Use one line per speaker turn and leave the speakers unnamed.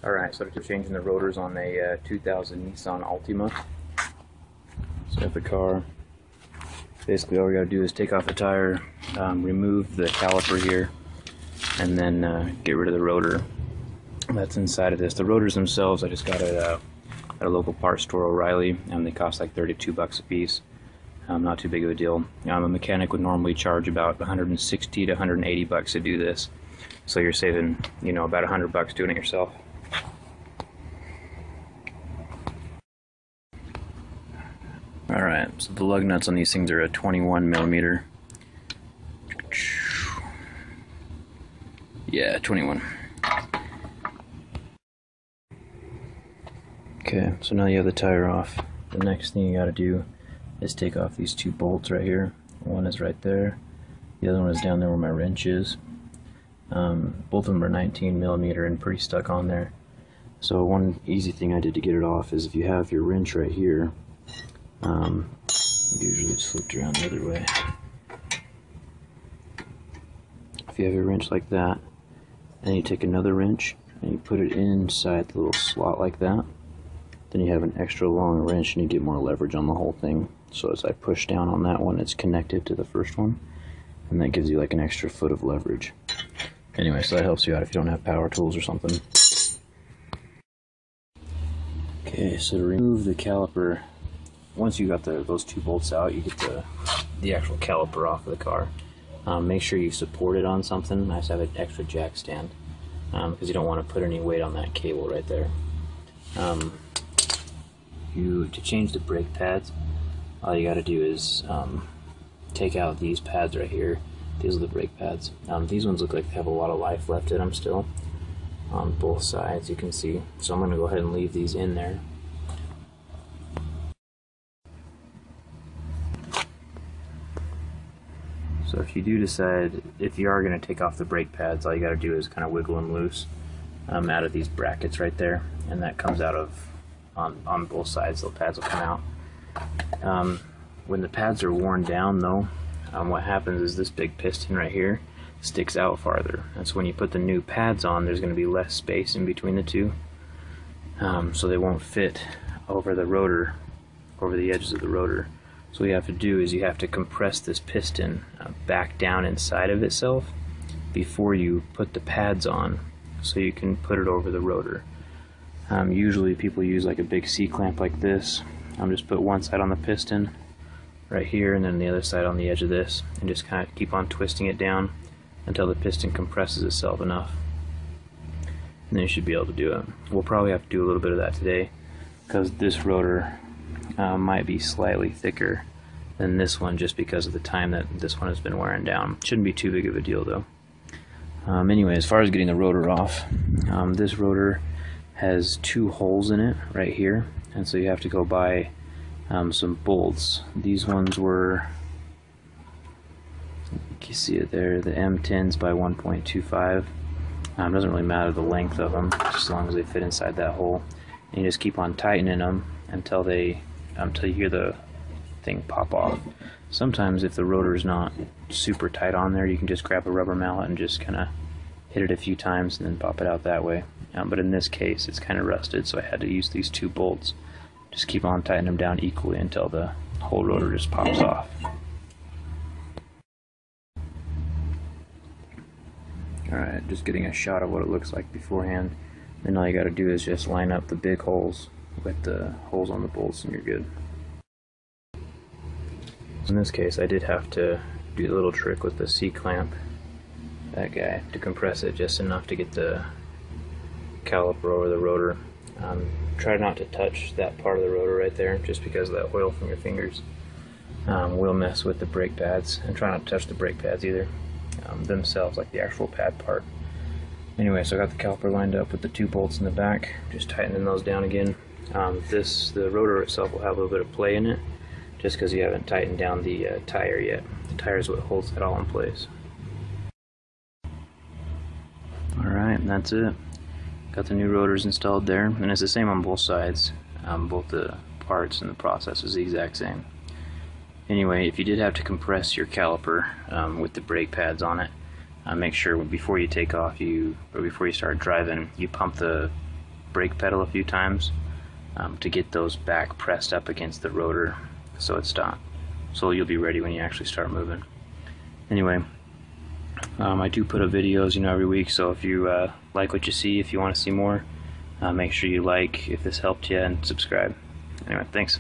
Alright, so after changing the rotors on a 2000 Nissan Altima, so the car, basically all we gotta do is take off the tire, remove the caliper here, and then get rid of the rotor that's inside of this. The rotors themselves I just got at a local parts store, O'Reilly, and they cost like 32 bucks a piece. Not too big of a deal. A mechanic would normally charge about 160 to 180 bucks to do this, so you're saving, you know, about 100 bucks doing it yourself. Alright, so the lug nuts on these things are a 21 millimeter. Yeah, 21. Okay, so now you have the tire off. The next thing you gotta do is take off these two bolts right here. One is right there. The other one is down there where my wrench is. Both of them are 19 millimeter and pretty stuck on there. So one easy thing I did to get it off is if you have your wrench right here, usually it's flipped around the other way. If you have your wrench like that, and you take another wrench and you put it inside the little slot like that, then you have an extra long wrench and you get more leverage on the whole thing. So as I push down on that one, it's connected to the first one, and that gives you like an extra foot of leverage. Anyway, so that helps you out if you don't have power tools or something. Okay, so to remove the caliper, once you got those two bolts out, you get the actual caliper off of the car. Make sure you support it on something. I just have an extra jack stand because you don't want to put any weight on that cable right there. To change the brake pads, all you got to do is take out these pads right here. These are the brake pads. These ones look like they have a lot of life left in them still on both sides, you can see. So I'm going to go ahead and leave these in there. So if you do decide, if you are going to take off the brake pads, all you got to do is kind of wiggle them loose out of these brackets right there, and that comes out of on both sides. The pads will come out. When the pads are worn down though, what happens is this big piston right here sticks out farther. That's when you put the new pads on, there's going to be less space in between the two, so they won't fit over the rotor, over the edges of the rotor. So what you have to do is you have to compress this piston back down inside of itself before you put the pads on, so you can put it over the rotor. Usually people use like a big C-clamp like this. Just put one side on the piston right here and then the other side on the edge of this, and just kind of keep on twisting it down until the piston compresses itself enough. And then you should be able to do it. We'll probably have to do a little bit of that today because this rotor might be slightly thicker than this one just because of the time that this one has been wearing down. Shouldn't be too big of a deal though. Anyway, as far as getting the rotor off, this rotor has two holes in it right here, and so you have to go buy some bolts. These ones were, you see it there, the M10s by 1.25. Doesn't really matter the length of them, just as long as they fit inside that hole. And you just keep on tightening them until you hear the thing pop off. Sometimes if the rotor is not super tight on there, you can just grab a rubber mallet and just kind of hit it a few times and then pop it out that way. But in this case it's kind of rusted, so I had to use these two bolts. Just keep on tightening them down equally until the whole rotor just pops off. Alright, just getting a shot of what it looks like beforehand. Then all you got to do is just line up the big holes with the holes on the bolts and you're good. In this case I did have to do a little trick with the C-clamp, that guy, to compress it just enough to get the caliper over the rotor. Try not to touch that part of the rotor right there, just because of that oil from your fingers will mess with the brake pads. And try not to touch the brake pads either, themselves, like the actual pad part. Anyway, so I got the caliper lined up with the two bolts in the back, just tightening those down again. The rotor itself will have a little bit of play in it, just because you haven't tightened down the tire yet. The tire is what holds it all in place. Alright, and that's it. Got the new rotors installed there, and it's the same on both sides. Both the parts and the process is the exact same. Anyway, if you did have to compress your caliper with the brake pads on it, make sure before you take off, before you start driving, you pump the brake pedal a few times to get those back pressed up against the rotor so it's not, so you'll be ready when you actually start moving. Anyway, I do put up videos, you know, every week, so if you like what you see, if you want to see more, make sure you like if this helped you and subscribe. Anyway, thanks.